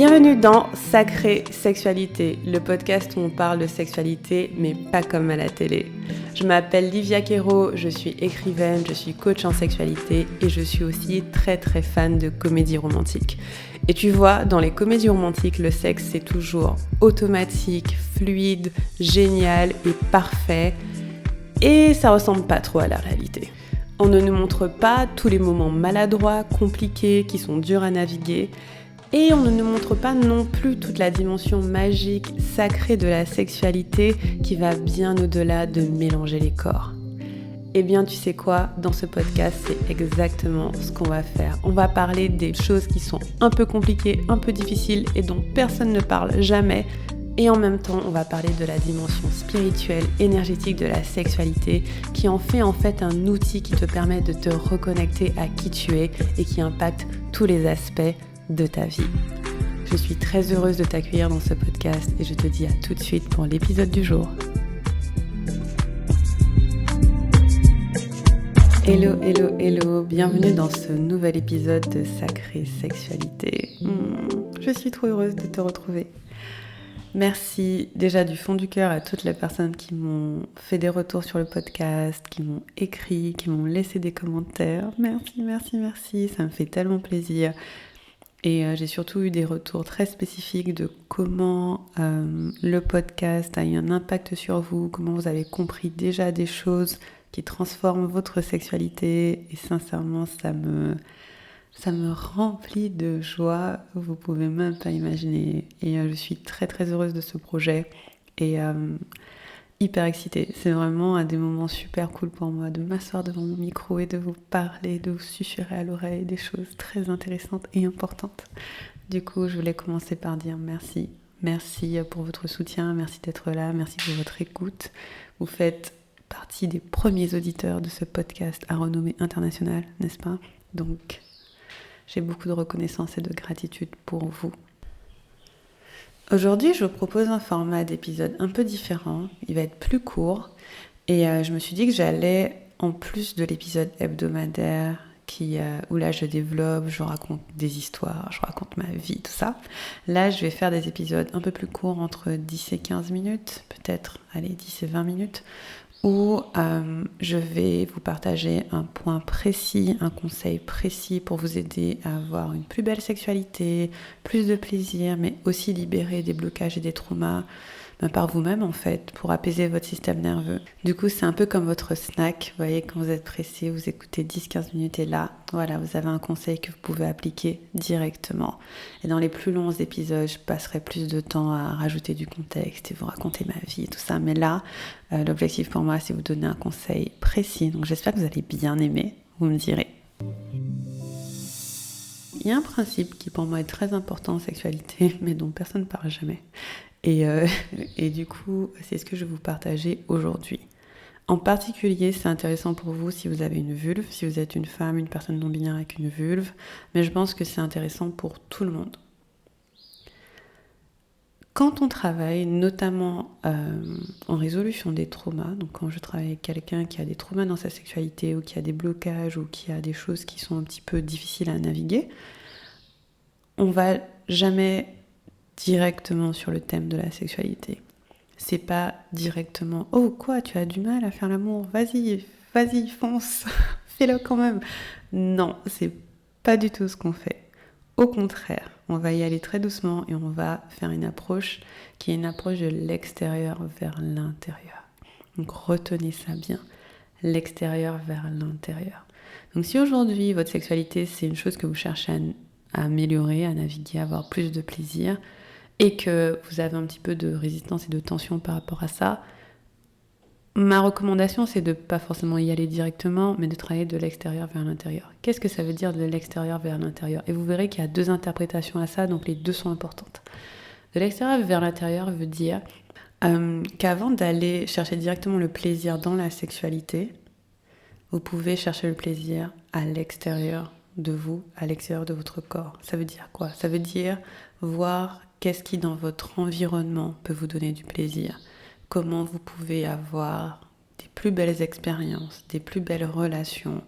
Bienvenue dans Sacrée Sexualité, le podcast où on parle de sexualité, mais pas comme à la télé. Je m'appelle Livia Quero, je suis écrivaine, je suis coach en sexualité et je suis aussi très très fan de comédies romantiques. Et tu vois, dans les comédies romantiques, le sexe c'est toujours automatique, fluide, génial et parfait. Et ça ressemble pas trop à la réalité. On ne nous montre pas tous les moments maladroits, compliqués, qui sont durs à naviguer. Et on ne nous montre pas non plus toute la dimension magique, sacrée de la sexualité qui va bien au-delà de mélanger les corps. Eh bien, tu sais quoi, dans ce podcast, c'est exactement ce qu'on va faire. On va parler des choses qui sont un peu compliquées, un peu difficiles et dont personne ne parle jamais. Et en même temps, on va parler de la dimension spirituelle, énergétique de la sexualité qui en fait un outil qui te permet de te reconnecter à qui tu es et qui impacte tous les aspects de ta vie. Je suis très heureuse de t'accueillir dans ce podcast et je te dis à tout de suite pour l'épisode du jour. Hello, hello, hello, bienvenue dans ce nouvel épisode de Sacrée Sexualité. Je suis trop heureuse de te retrouver. Merci déjà du fond du cœur à toutes les personnes qui m'ont fait des retours sur le podcast, qui m'ont écrit, qui m'ont laissé des commentaires. Merci, ça me fait tellement plaisir. Et j'ai surtout eu des retours très spécifiques de comment le podcast a eu un impact sur vous, comment vous avez compris déjà des choses qui transforment votre sexualité. Et sincèrement, ça me remplit de joie, vous pouvez même pas imaginer. Et je suis très très heureuse de ce projet et hyper excitée. C'est vraiment un des moments super cool pour moi de m'asseoir devant mon micro et de vous parler, de vous susurrer à l'oreille des choses très intéressantes et importantes. Du coup, je voulais commencer par dire merci. Merci pour votre soutien, merci d'être là, merci pour votre écoute. Vous faites partie des premiers auditeurs de ce podcast à renommée internationale, n'est-ce pas? Donc, j'ai beaucoup de reconnaissance et de gratitude pour vous. Aujourd'hui, je vous propose un format d'épisode un peu différent. Il va être plus court. Et je me suis dit que j'allais, en plus de l'épisode hebdomadaire, où là je développe, je raconte des histoires, je raconte ma vie, tout ça. Là, je vais faire des épisodes un peu plus courts, entre 10 et 15 minutes, peut-être, 10 et 20 minutes, où je vais vous partager un point précis, un conseil précis pour vous aider à avoir une plus belle sexualité, plus de plaisir, mais aussi libérer des blocages et des traumas par vous-même en fait, pour apaiser votre système nerveux. Du coup, c'est un peu comme votre snack, vous voyez, quand vous êtes pressé, vous écoutez 10-15 minutes et là, voilà, vous avez un conseil que vous pouvez appliquer directement. Et dans les plus longs épisodes, je passerai plus de temps à rajouter du contexte et vous raconter ma vie et tout ça. Mais là, l'objectif pour moi, c'est vous donner un conseil précis. Donc j'espère que vous allez bien aimer, vous me direz. Il y a un principe qui pour moi est très important en sexualité, mais dont personne ne parle jamais. Et du coup, c'est ce que je vais vous partager aujourd'hui. En particulier, c'est intéressant pour vous si vous avez une vulve, si vous êtes une femme, une personne non-binaire avec une vulve, mais je pense que c'est intéressant pour tout le monde. Quand on travaille, notamment en résolution des traumas, donc quand je travaille avec quelqu'un qui a des traumas dans sa sexualité ou qui a des blocages ou qui a des choses qui sont un petit peu difficiles à naviguer, on va jamais directement sur le thème de la sexualité. C'est pas directement « Oh quoi, tu as du mal à faire l'amour, vas-y, fonce, fais-le quand même !» Non, c'est pas du tout ce qu'on fait. Au contraire, on va y aller très doucement et on va faire une approche qui est une approche de l'extérieur vers l'intérieur. Donc retenez ça bien, l'extérieur vers l'intérieur. Donc si aujourd'hui votre sexualité c'est une chose que vous cherchez à améliorer, à naviguer, à avoir plus de plaisir, et que vous avez un petit peu de résistance et de tension par rapport à ça, ma recommandation, c'est de pas forcément y aller directement, mais de travailler de l'extérieur vers l'intérieur. Qu'est-ce que ça veut dire de l'extérieur vers l'intérieur ? Et vous verrez qu'il y a deux interprétations à ça, donc les deux sont importantes. De l'extérieur vers l'intérieur veut dire qu'avant d'aller chercher directement le plaisir dans la sexualité, vous pouvez chercher le plaisir à l'extérieur de vous, à l'extérieur de votre corps. Ça veut dire quoi ? Ça veut dire voir qu'est-ce qui dans votre environnement peut vous donner du plaisir. Comment vous pouvez avoir des plus belles expériences, des plus belles relations.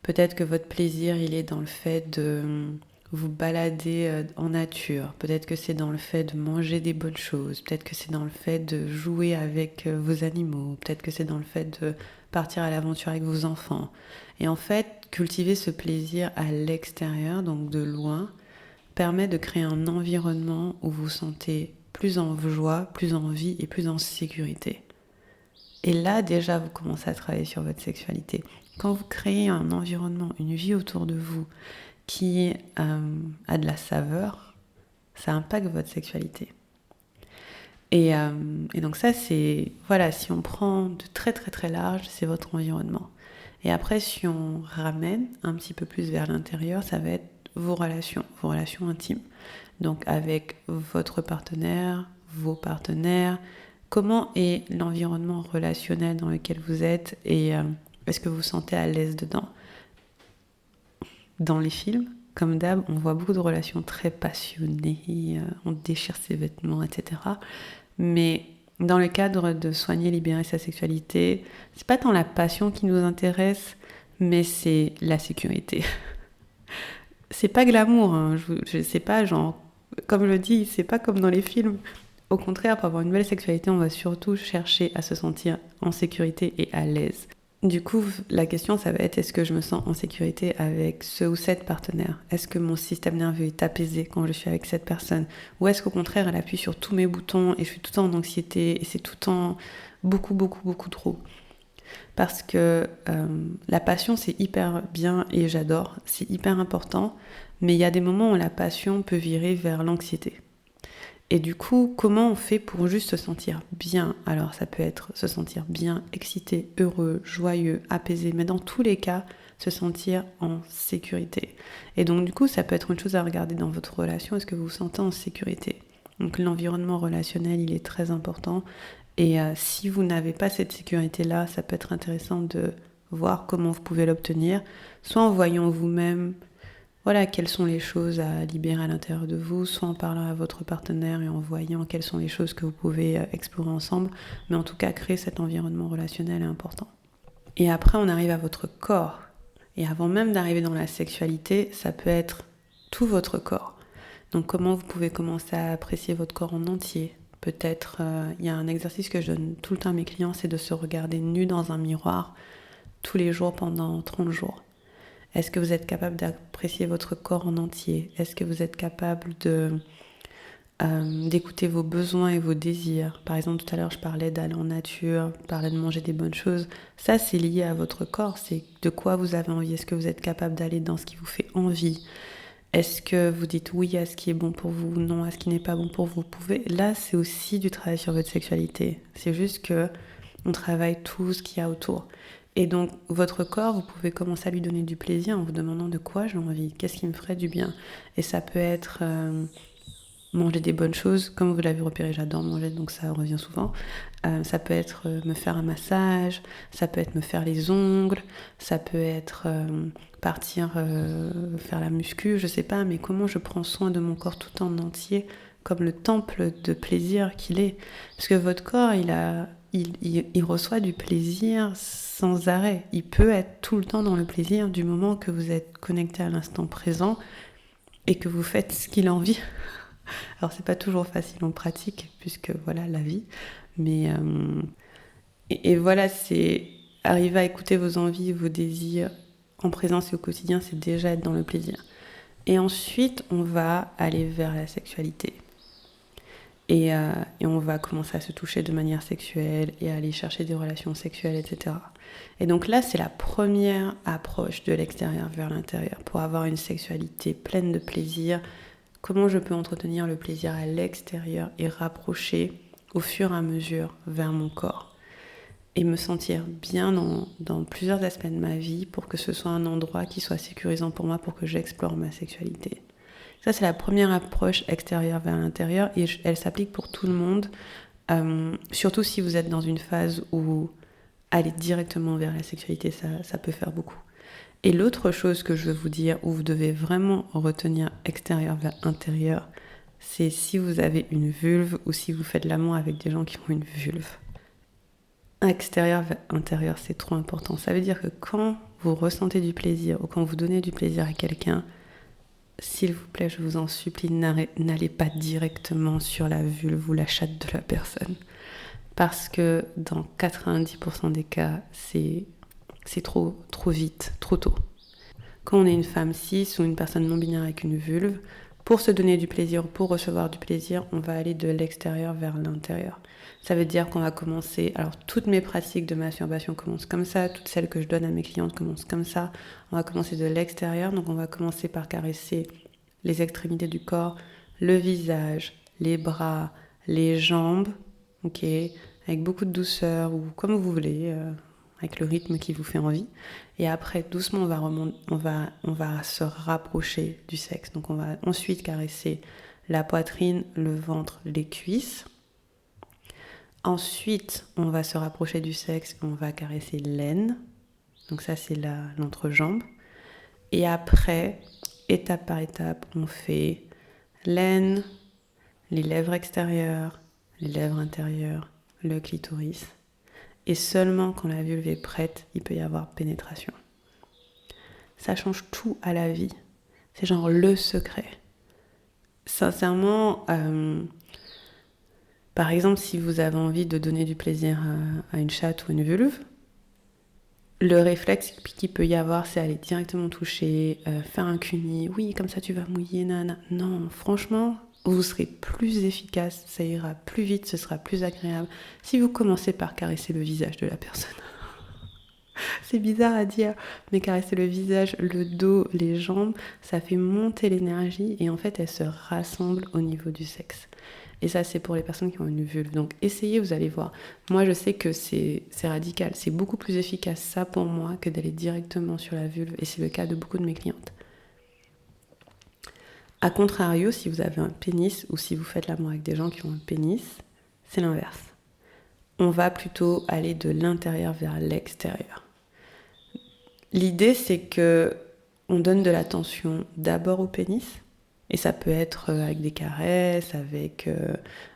Peut-être que votre plaisir, il est dans le fait de vous balader en nature, peut-être que c'est dans le fait de manger des bonnes choses, peut-être que c'est dans le fait de jouer avec vos animaux, peut-être que c'est dans le fait de partir à l'aventure avec vos enfants. Et en fait, cultiver ce plaisir à l'extérieur, donc de loin, permet de créer un environnement où vous vous sentez plus en joie, plus en vie et plus en sécurité. Et là, déjà, vous commencez à travailler sur votre sexualité. Quand vous créez un environnement, une vie autour de vous qui a de la saveur, ça impacte votre sexualité. Et donc ça, c'est... Voilà, si on prend de très très très large, c'est votre environnement. Et après, si on ramène un petit peu plus vers l'intérieur, ça va être vos relations intimes. Donc avec votre partenaire, vos partenaires, comment est l'environnement relationnel dans lequel vous êtes et est-ce que vous vous sentez à l'aise dedans? Dans les films, comme d'hab, on voit beaucoup de relations très passionnées, on déchire ses vêtements, etc. Mais dans le cadre de soigner, libérer sa sexualité, c'est pas tant la passion qui nous intéresse, mais c'est la sécurité. C'est pas glamour, hein. Je sais pas, genre, comme je le dis, c'est pas comme dans les films. Au contraire, pour avoir une belle sexualité, on va surtout chercher à se sentir en sécurité et à l'aise. Du coup, la question, ça va être, est-ce que je me sens en sécurité avec ce ou cette partenaire? Est-ce que mon système nerveux est apaisé quand je suis avec cette personne? Ou est-ce qu'au contraire, elle appuie sur tous mes boutons et je suis tout le temps en anxiété et c'est tout le temps beaucoup, beaucoup, beaucoup trop? Parce que la passion, c'est hyper bien et j'adore, c'est hyper important, mais il y a des moments où la passion peut virer vers l'anxiété. Et du coup, comment on fait pour juste se sentir bien? Alors ça peut être se sentir bien, excité, heureux, joyeux, apaisé, mais dans tous les cas, se sentir en sécurité. Et donc du coup, ça peut être une chose à regarder dans votre relation, est-ce que vous vous sentez en sécurité? Donc l'environnement relationnel, il est très important. Et si vous n'avez pas cette sécurité-là, ça peut être intéressant de voir comment vous pouvez l'obtenir, soit en voyant vous-même voilà, quelles sont les choses à libérer à l'intérieur de vous, soit en parlant à votre partenaire et en voyant quelles sont les choses que vous pouvez explorer ensemble, mais en tout cas, créer cet environnement relationnel est important. Et après, on arrive à votre corps. Et avant même d'arriver dans la sexualité, ça peut être tout votre corps. Donc comment vous pouvez commencer à apprécier votre corps en entier? Peut-être, il y a un exercice que je donne tout le temps à mes clients, c'est de se regarder nu dans un miroir tous les jours pendant 30 jours. Est-ce que vous êtes capable d'apprécier votre corps en entier? Est-ce que vous êtes capable d'écouter vos besoins et vos désirs? Par exemple, tout à l'heure, je parlais d'aller en nature, je parlais de manger des bonnes choses. Ça, c'est lié à votre corps. C'est de quoi vous avez envie. Est-ce que vous êtes capable d'aller dans ce qui vous fait envie? Est-ce que vous dites oui à ce qui est bon pour vous, non à ce qui n'est pas bon pour vous? Vous pouvez... Là, c'est aussi du travail sur votre sexualité. C'est juste que on travaille tout ce qu'il y a autour. Et donc, votre corps, vous pouvez commencer à lui donner du plaisir en vous demandant de quoi j'ai envie, qu'est-ce qui me ferait du bien. Et ça peut être manger des bonnes choses, comme vous l'avez repéré, j'adore manger, donc ça revient souvent. Ça peut être me faire un massage, ça peut être me faire les ongles, ça peut être partir faire la muscu, je sais pas, mais comment je prends soin de mon corps tout en entier, comme le temple de plaisir qu'il est. Parce que votre corps, il reçoit du plaisir sans arrêt. Il peut être tout le temps dans le plaisir du moment que vous êtes connecté à l'instant présent et que vous faites ce qu'il a envie. Alors c'est pas toujours facile en pratique puisque voilà la vie, mais et voilà, c'est arriver à écouter vos envies, vos désirs en présence et au quotidien, c'est déjà être dans le plaisir. Et ensuite, on va aller vers la sexualité. Et on va commencer à se toucher de manière sexuelle et à aller chercher des relations sexuelles, etc. Et donc là, c'est la première approche de l'extérieur vers l'intérieur pour avoir une sexualité pleine de plaisir. Comment je peux entretenir le plaisir à l'extérieur et rapprocher au fur et à mesure vers mon corps et me sentir bien dans plusieurs aspects de ma vie pour que ce soit un endroit qui soit sécurisant pour moi pour que j'explore ma sexualité. Ça, c'est la première approche extérieure vers l'intérieur et elle s'applique pour tout le monde, surtout si vous êtes dans une phase où aller directement vers la sexualité, ça peut faire beaucoup. Et l'autre chose que je veux vous dire, où vous devez vraiment retenir extérieur vers intérieur, c'est si vous avez une vulve ou si vous faites l'amour avec des gens qui ont une vulve. Extérieur vers intérieur, c'est trop important. Ça veut dire que quand vous ressentez du plaisir ou quand vous donnez du plaisir à quelqu'un, s'il vous plaît, je vous en supplie, n'allez pas directement sur la vulve ou la chatte de la personne. Parce que dans 90% des cas, c'est trop vite, trop tôt. Quand on est une femme cis ou une personne non-binaire avec une vulve, pour se donner du plaisir, pour recevoir du plaisir, on va aller de l'extérieur vers l'intérieur. Ça veut dire qu'on va commencer... Alors, toutes mes pratiques de masturbation commencent comme ça, toutes celles que je donne à mes clientes commencent comme ça. On va commencer de l'extérieur, donc on va commencer par caresser les extrémités du corps, le visage, les bras, les jambes, ok, avec beaucoup de douceur ou comme vous voulez, avec le rythme qui vous fait envie. Et après, doucement, on va se rapprocher du sexe. Donc on va ensuite caresser la poitrine, le ventre, les cuisses. Ensuite, on va se rapprocher du sexe, on va caresser l'aine. Donc ça, c'est l'entrejambe. Et après, étape par étape, on fait l'aine, les lèvres extérieures, les lèvres intérieures, le clitoris. Et seulement quand la vulve est prête, il peut y avoir pénétration. Ça change tout à la vie. C'est genre le secret. Sincèrement, par exemple, si vous avez envie de donner du plaisir à une chatte ou une vulve, le réflexe qu'il peut y avoir, c'est aller directement toucher, faire un cuni. Oui, comme ça tu vas mouiller, nana. Non, franchement, vous serez plus efficace, ça ira plus vite, ce sera plus agréable. Si vous commencez par caresser le visage de la personne. C'est bizarre à dire, mais caresser le visage, le dos, les jambes, ça fait monter l'énergie et en fait, elle se rassemble au niveau du sexe. Et ça, c'est pour les personnes qui ont une vulve. Donc, essayez, vous allez voir. Moi, je sais que c'est radical. C'est beaucoup plus efficace, ça, pour moi, que d'aller directement sur la vulve. Et c'est le cas de beaucoup de mes clientes. A contrario, si vous avez un pénis ou si vous faites l'amour avec des gens qui ont un pénis, c'est l'inverse. On va plutôt aller de l'intérieur vers l'extérieur. L'idée, c'est que on donne de l'attention d'abord au pénis, et ça peut être avec des caresses, avec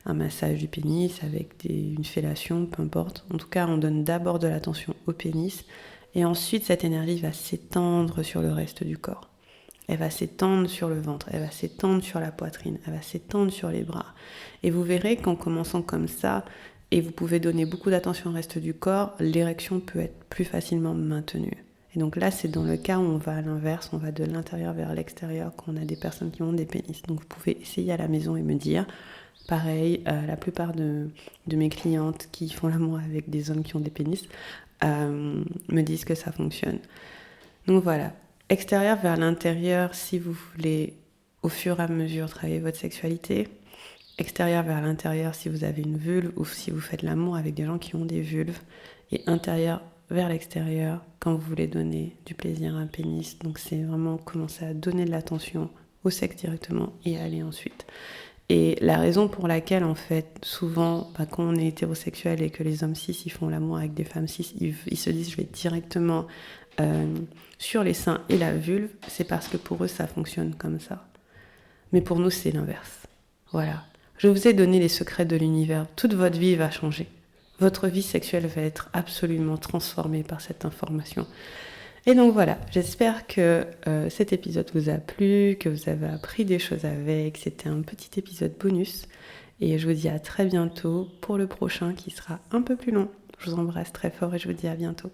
un massage du pénis, avec une fellation, peu importe. En tout cas, on donne d'abord de l'attention au pénis, et ensuite cette énergie va s'étendre sur le reste du corps. Elle va s'étendre sur le ventre, elle va s'étendre sur la poitrine, elle va s'étendre sur les bras. Et vous verrez qu'en commençant comme ça, et vous pouvez donner beaucoup d'attention au reste du corps, l'érection peut être plus facilement maintenue. Et donc là, c'est dans le cas où on va à l'inverse, on va de l'intérieur vers l'extérieur quand on a des personnes qui ont des pénis. Donc vous pouvez essayer à la maison et me dire, pareil, la plupart de mes clientes qui font l'amour avec des hommes qui ont des pénis me disent que ça fonctionne. Donc voilà, extérieur vers l'intérieur si vous voulez au fur et à mesure travailler votre sexualité. Extérieur vers l'intérieur si vous avez une vulve ou si vous faites l'amour avec des gens qui ont des vulves. Et intérieur vers l'extérieur quand vous voulez donner du plaisir à un pénis. Donc c'est vraiment commencer à donner de l'attention au sexe directement et aller ensuite. Et la raison pour laquelle en fait souvent quand on est hétérosexuel et que les hommes cis ils font l'amour avec des femmes cis, ils se disent je vais directement sur les seins et la vulve, c'est parce que pour eux ça fonctionne comme ça. Mais pour nous c'est l'inverse. Voilà. Je vous ai donné les secrets de l'univers. Toute votre vie va changer. Votre vie sexuelle va être absolument transformée par cette information. Et donc voilà, j'espère que cet épisode vous a plu, que vous avez appris des choses avec. C'était un petit épisode bonus. Et je vous dis à très bientôt pour le prochain qui sera un peu plus long. Je vous embrasse très fort et je vous dis à bientôt.